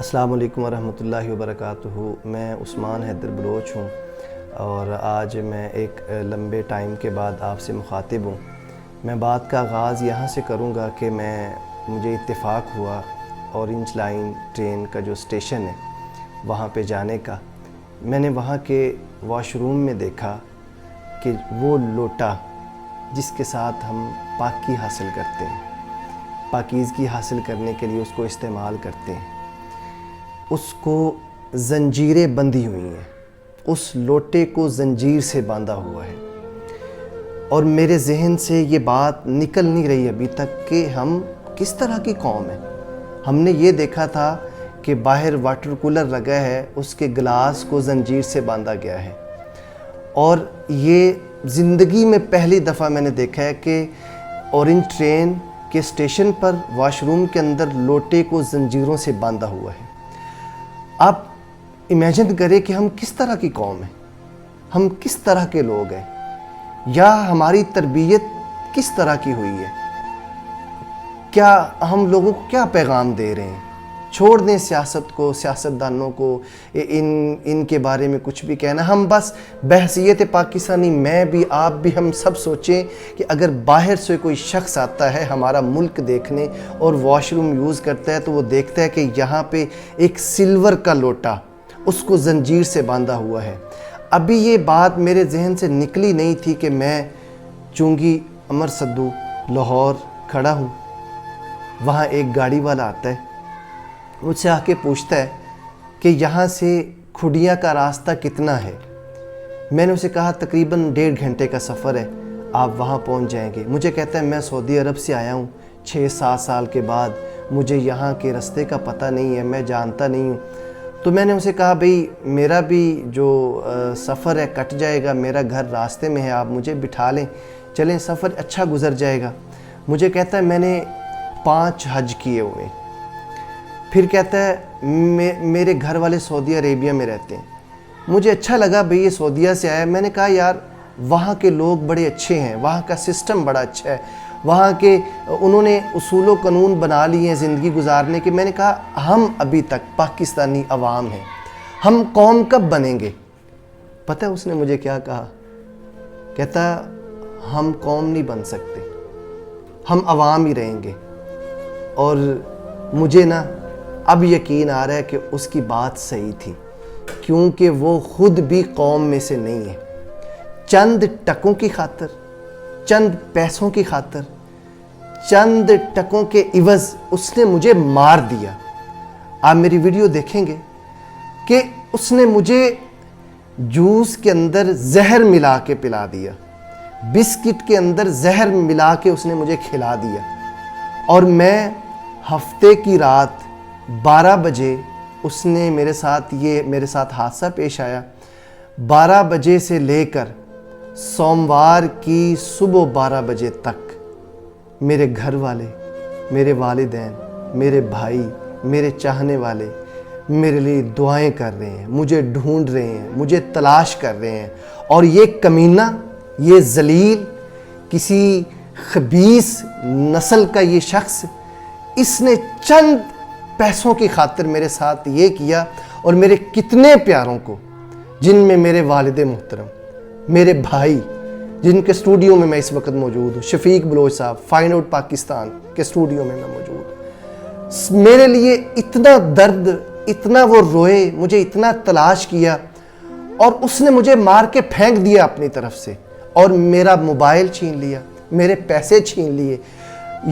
السلام علیکم ورحمۃ اللہ وبرکاتہ۔ میں عثمان حیدر بلوچ ہوں اور آج میں ایک لمبے ٹائم کے بعد آپ سے مخاطب ہوں۔ میں بات کا آغاز یہاں سے کروں گا کہ مجھے اتفاق ہوا اورنج لائن ٹرین کا جو اسٹیشن ہے وہاں پہ جانے کا۔ میں نے وہاں کے واش روم میں دیکھا کہ وہ لوٹا جس کے ساتھ ہم پاکی حاصل کرتے ہیں، پاکیزگی حاصل کرنے کے لیے اس کو استعمال کرتے ہیں، اس کو زنجیریں بندھی ہوئی ہیں، اس لوٹے کو زنجیر سے باندھا ہوا ہے۔ اور میرے ذہن سے یہ بات نکل نہیں رہی ابھی تک کہ ہم کس طرح کی قوم ہیں۔ ہم نے یہ دیکھا تھا کہ باہر واٹر کولر لگا ہے، اس کے گلاس کو زنجیر سے باندھا گیا ہے، اور یہ زندگی میں پہلی دفعہ میں نے دیکھا ہے کہ اورنج ٹرین کے اسٹیشن پر واش روم کے اندر لوٹے کو زنجیروں سے باندھا ہوا ہے۔ آپ امیجن کریں کہ ہم کس طرح کی قوم ہیں، ہم کس طرح کے لوگ ہیں، یا ہماری تربیت کس طرح کی ہوئی ہے، کیا ہم لوگوں کو کیا پیغام دے رہے ہیں۔ چھوڑ دیں سیاست کو، سیاستدانوں کو، ان کے بارے میں کچھ بھی کہنا۔ ہم بس بحیثیت پاکستانی، میں بھی آپ بھی، ہم سب سوچیں کہ اگر باہر سے کوئی شخص آتا ہے ہمارا ملک دیکھنے اور واش روم یوز کرتا ہے تو وہ دیکھتا ہے کہ یہاں پہ ایک سلور کا لوٹا اس کو زنجیر سے باندھا ہوا ہے۔ ابھی یہ بات میرے ذہن سے نکلی نہیں تھی کہ میں چونگی امر صدو لاہور کھڑا ہوں، وہاں ایک گاڑی والا آتا ہے، مجھ سے آ کے پوچھتا ہے کہ یہاں سے کھڈیا کا راستہ کتنا ہے۔ میں نے اسے کہا تقریباً 1.5 گھنٹے کا سفر ہے، آپ وہاں پہنچ جائیں گے۔ مجھے کہتا ہے میں سعودی عرب سے آیا ہوں 6-7 سال کے بعد، مجھے یہاں کے راستے کا پتہ نہیں ہے، میں جانتا نہیں ہوں۔ تو میں نے اسے کہا بھئی میرا بھی جو سفر ہے کٹ جائے گا، میرا گھر راستے میں ہے، آپ مجھے بٹھا لیں، چلیں سفر اچھا گزر جائے گا۔ مجھے کہتا ہے میں نے 5 حج کیے ہوئے۔ پھر کہتا ہے میرے گھر والے سعودی عربیہ میں رہتے ہیں۔ مجھے اچھا لگا بھئی یہ سعودیہ سے آیا۔ میں نے کہا یار وہاں کے لوگ بڑے اچھے ہیں، وہاں کا سسٹم بڑا اچھا ہے، وہاں کے انہوں نے اصول و قانون بنا لیے ہیں زندگی گزارنے کے۔ میں نے کہا ہم ابھی تک پاکستانی عوام ہیں، ہم قوم کب بنیں گے؟ پتہ ہے اس نے مجھے کیا کہا؟ کہتا ہم قوم نہیں بن سکتے، ہم عوام ہی رہیں گے۔ اور مجھے اب یقین آ رہا ہے کہ اس کی بات صحیح تھی، کیونکہ وہ خود بھی قوم میں سے نہیں ہے۔ چند ٹکوں کی خاطر، چند پیسوں کی خاطر، چند ٹکوں کے عوض اس نے مجھے مار دیا۔ آپ میری ویڈیو دیکھیں گے کہ اس نے مجھے جوس کے اندر زہر ملا کے پلا دیا، بسکٹ کے اندر زہر ملا کے اس نے مجھے کھلا دیا۔ اور میں ہفتے کی رات 12 بجے اس نے میرے ساتھ حادثہ پیش آیا۔ 12 بجے سے لے کر سوموار کی صبح 12 بجے تک میرے گھر والے، میرے والدین، میرے بھائی، میرے چاہنے والے میرے لیے دعائیں کر رہے ہیں، مجھے ڈھونڈ رہے ہیں، مجھے تلاش کر رہے ہیں۔ اور یہ کمینہ، یہ ذلیل، کسی خبیث نسل کا یہ شخص، اس نے چند پیسوں کی خاطر میرے ساتھ یہ کیا۔ اور میرے کتنے پیاروں کو، جن میں میرے والد محترم، میرے بھائی جن کے اسٹوڈیو میں اس وقت موجود ہوں، شفیق بلوچ صاحب فائنڈ آؤٹ پاکستان کے اسٹوڈیو میں موجود ہوں، میرے لیے اتنا درد، اتنا وہ روئے، مجھے اتنا تلاش کیا، اور اس نے مجھے مار کے پھینک دیا اپنی طرف سے، اور میرا موبائل چھین لیا، میرے پیسے چھین لیے۔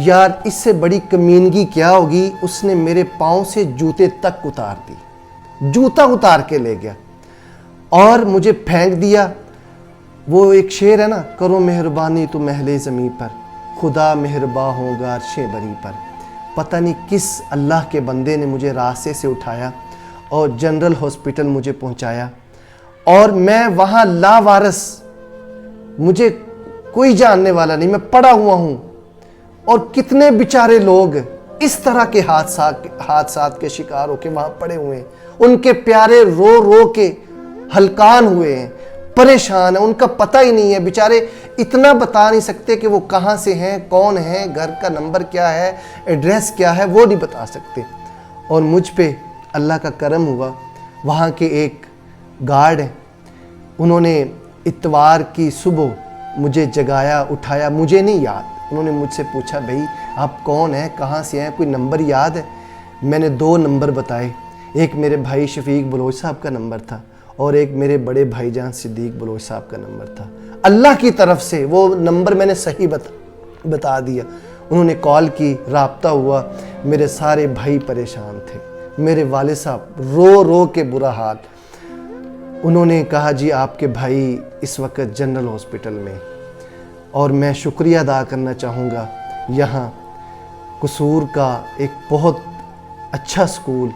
یار اس سے بڑی کمینگی کیا ہوگی؟ اس نے میرے پاؤں سے جوتے تک اتار دی، جوتا اتار کے لے گیا اور مجھے پھینک دیا۔ وہ ایک شعر ہے نا، کرو مہربانی تو اہل زمیں پر، خدا مہرباں ہوگا عرش بری پر۔ پتہ نہیں کس اللہ کے بندے نے مجھے راستے سے اٹھایا اور جنرل ہاسپٹل مجھے پہنچایا، اور میں وہاں لاوارث، مجھے کوئی جاننے والا نہیں، میں پڑا ہوا ہوں۔ اور کتنے بیچارے لوگ اس طرح کے حادثات کے شکار ہو کے وہاں پڑے ہوئے ہیں، ان کے پیارے رو رو کے ہلکان ہوئے ہیں، پریشان ہیں، ان کا پتہ ہی نہیں ہے، بیچارے اتنا بتا نہیں سکتے کہ وہ کہاں سے ہیں، کون ہیں، گھر کا نمبر کیا ہے، ایڈریس کیا ہے، وہ نہیں بتا سکتے۔ اور مجھ پہ اللہ کا کرم ہوا، وہاں کے ایک گارڈ ہیں، انہوں نے اتوار کی صبح مجھے جگایا، اٹھایا، مجھے نہیں یاد، انہوں نے مجھ سے پوچھا بھائی آپ کون ہیں، کہاں سے ہیں، کوئی نمبر یاد ہے؟ میں نے 2 نمبر بتائے، ایک میرے بھائی شفیق بلوچ صاحب کا نمبر تھا اور ایک میرے بڑے بھائی جان صدیق بلوچ صاحب کا نمبر تھا۔ اللہ کی طرف سے وہ نمبر میں نے صحیح بتا دیا۔ انہوں نے کال کی، رابطہ ہوا، میرے سارے بھائی پریشان تھے، میرے والد صاحب رو رو کے برا حال۔ انہوں نے کہا جی آپ کے بھائی اس وقت جنرل ہاسپٹل میں، اور میں شکریہ ادا کرنا چاہوں گا یہاں قصور کا ایک بہت اچھا سکول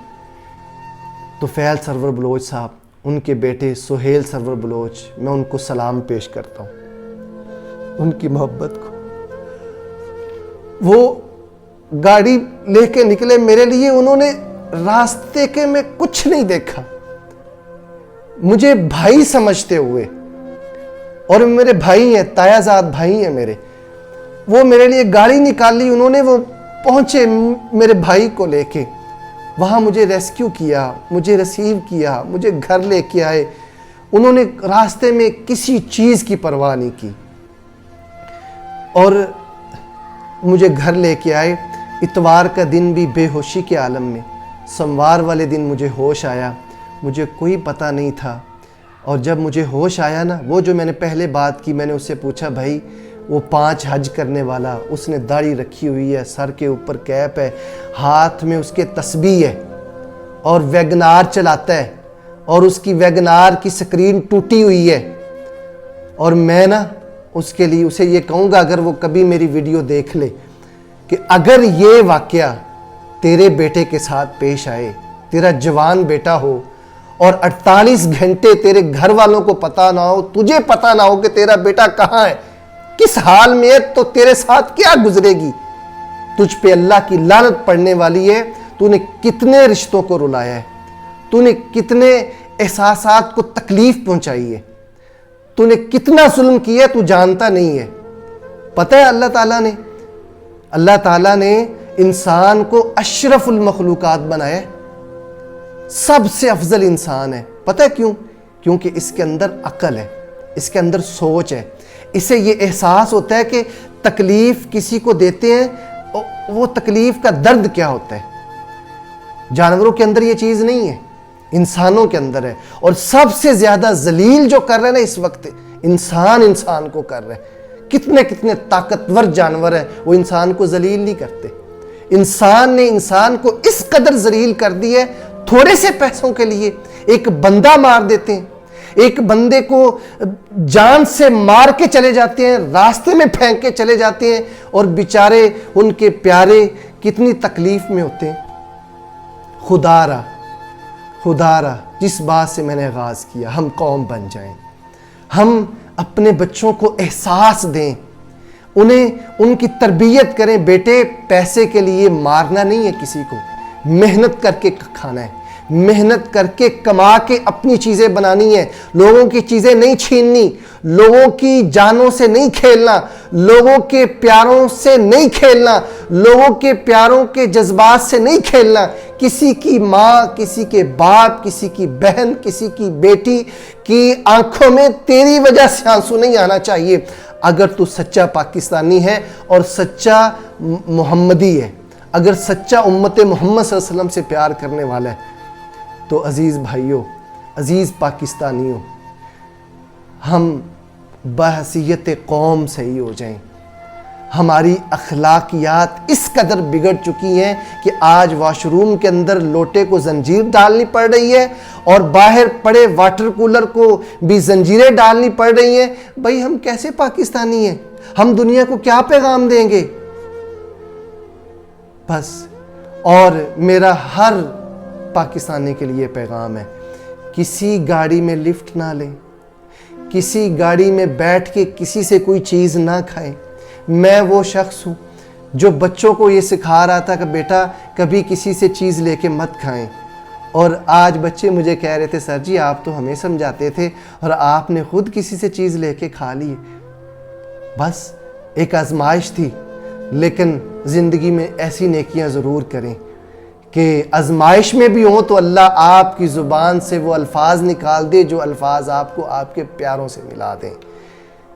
طفیل سرور بلوچ صاحب، ان کے بیٹے سہیل سرور بلوچ، میں ان کو سلام پیش کرتا ہوں، ان کی محبت کو۔ وہ گاڑی لے کے نکلے میرے لیے، انہوں نے راستے کے میں کچھ نہیں دیکھا، مجھے بھائی سمجھتے ہوئے، اور میرے بھائی ہیں، تایا زاد بھائی ہیں میرے، وہ میرے لیے گاڑی نکالی، انہوں نے وہ پہنچے میرے بھائی کو لے کے، وہاں مجھے ریسکیو کیا، مجھے ریسیو کیا، مجھے گھر لے کے آئے۔ انہوں نے راستے میں کسی چیز کی پرواہ نہیں کی اور مجھے گھر لے کے آئے۔ اتوار کا دن بھی بے ہوشی کے عالم میں، سوموار والے دن مجھے ہوش آیا، مجھے کوئی پتہ نہیں تھا، اور جب مجھے ہوش آیا نا، وہ جو میں نے پہلے بات کی، میں نے اس سے پوچھا بھائی وہ 5 حج کرنے والا، اس نے داڑھی رکھی ہوئی ہے، سر کے اوپر کیپ ہے، ہاتھ میں اس کے تسبیح ہے اور ویگنار چلاتا ہے، اور اس کی ویگنار کی سکرین ٹوٹی ہوئی ہے، اور میں نا اس کے لیے اسے یہ کہوں گا اگر وہ کبھی میری ویڈیو دیکھ لے کہ اگر یہ واقعہ تیرے بیٹے کے ساتھ پیش آئے، تیرا جوان بیٹا ہو اور 48 گھنٹے تیرے گھر والوں کو پتہ نہ ہو، تجھے پتہ نہ ہو کہ تیرا بیٹا کہاں ہے، کس حال میں ہے، تو تیرے ساتھ کیا گزرے گی؟ تجھ پہ اللہ کی لعنت پڑنے والی ہے۔ تو نے کتنے رشتوں کو رلایا ہے، تو نے کتنے احساسات کو تکلیف پہنچائی ہے، تو نے کتنا ظلم کیا ہے، تو جانتا نہیں ہے۔ پتہ ہے اللہ تعالیٰ نے انسان کو اشرف المخلوقات بنایا ہے، سب سے افضل انسان ہے۔ پتہ ہے کیوں؟ کیونکہ اس کے اندر عقل ہے، اس کے اندر سوچ ہے، اسے یہ احساس ہوتا ہے کہ تکلیف کسی کو دیتے ہیں وہ تکلیف کا درد کیا ہوتا ہے۔ جانوروں کے اندر یہ چیز نہیں ہے، انسانوں کے اندر ہے، اور سب سے زیادہ ذلیل جو کر رہے ہیں نا اس وقت انسان کو کر رہے ہیں۔ کتنے طاقتور جانور ہیں، وہ انسان کو ذلیل نہیں کرتے۔ انسان نے انسان کو اس قدر ذلیل کر دی ہے، تھوڑے سے پیسوں کے لیے ایک بندہ مار دیتے ہیں، ایک بندے کو جان سے مار کے چلے جاتے ہیں، راستے میں پھینک کے چلے جاتے ہیں، اور بیچارے ان کے پیارے کتنی تکلیف میں ہوتے ہیں۔ خدا را جس بات سے میں نے آغاز کیا، ہم قوم بن جائیں، ہم اپنے بچوں کو احساس دیں، انہیں ان کی تربیت کریں۔ بیٹے پیسے کے لیے مارنا نہیں ہے کسی کو، محنت کر کے کھانا ہے، محنت کر کے کما کے اپنی چیزیں بنانی ہے، لوگوں کی چیزیں نہیں چھیننی، لوگوں کی جانوں سے نہیں کھیلنا، لوگوں کے پیاروں سے نہیں کھیلنا، لوگوں کے پیاروں کے جذبات سے نہیں کھیلنا۔ کسی کی ماں، کسی کے باپ، کسی کی بہن، کسی کی بیٹی کی آنکھوں میں تیری وجہ سے آنسو نہیں آنا چاہیے۔ اگر تو سچا پاکستانی ہے اور سچا محمدی ہے، اگر سچا امت محمد صلی اللہ علیہ وسلم سے پیار کرنے والا ہے، تو عزیز بھائیوں، عزیز پاکستانیوں، ہم بحیثیت قوم صحیح ہو جائیں۔ ہماری اخلاقیات اس قدر بگڑ چکی ہیں کہ آج واش روم کے اندر لوٹے کو زنجیر ڈالنی پڑ رہی ہے، اور باہر پڑے واٹر کولر کو بھی زنجیریں ڈالنی پڑ رہی ہیں۔ بھائی ہم کیسے پاکستانی ہیں؟ ہم دنیا کو کیا پیغام دیں گے؟ بس، اور میرا ہر پاکستانی کے لیے پیغام ہے، کسی گاڑی میں لفٹ نہ لیں، کسی گاڑی میں بیٹھ کے کسی سے کوئی چیز نہ کھائیں۔ میں وہ شخص ہوں جو بچوں کو یہ سکھا رہا تھا کہ بیٹا کبھی کسی سے چیز لے کے مت کھائیں، اور آج بچے مجھے کہہ رہے تھے سر جی آپ تو ہمیں سمجھاتے تھے اور آپ نے خود کسی سے چیز لے کے کھا لی۔ بس ایک آزمائش تھی، لیکن زندگی میں ایسی نیکیاں ضرور کریں کہ آزمائش میں بھی ہوں تو اللہ آپ کی زبان سے وہ الفاظ نکال دے جو الفاظ آپ کو آپ کے پیاروں سے ملا دیں۔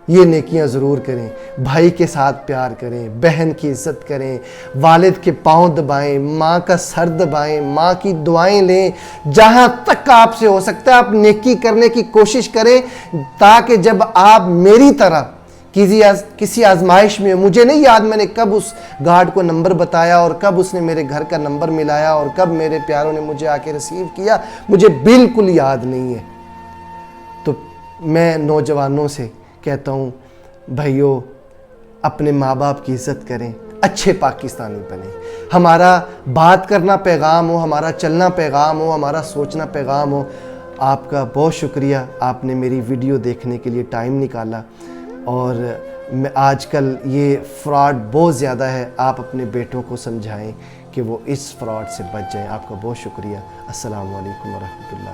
یہ نیکیاں ضرور کریں، بھائی کے ساتھ پیار کریں، بہن کی عزت کریں، والد کے پاؤں دبائیں، ماں کا سر دبائیں، ماں کی دعائیں لیں، جہاں تک آپ سے ہو سکتا ہے آپ نیکی کرنے کی کوشش کریں، تاکہ جب آپ میری طرح کسی آزمائش میں، مجھے نہیں یاد میں نے کب اس گارڈ کو نمبر بتایا اور کب اس نے میرے گھر کا نمبر ملایا اور کب میرے پیاروں نے مجھے آ کے ریسیو کیا، مجھے بالکل یاد نہیں ہے۔ تو میں نوجوانوں سے کہتا ہوں، بھائیو اپنے ماں باپ کی عزت کریں، اچھے پاکستانی بنیں، ہمارا بات کرنا پیغام ہو، ہمارا چلنا پیغام ہو، ہمارا سوچنا پیغام ہو۔ آپ کا بہت شکریہ، آپ نے میری ویڈیو دیکھنے کے لیے ٹائم نکالا، اور آج کل یہ فراڈ بہت زیادہ ہے، آپ اپنے بیٹوں کو سمجھائیں کہ وہ اس فراڈ سے بچ جائیں۔ آپ کا بہت شکریہ۔ السلام علیکم ورحمۃ اللہ۔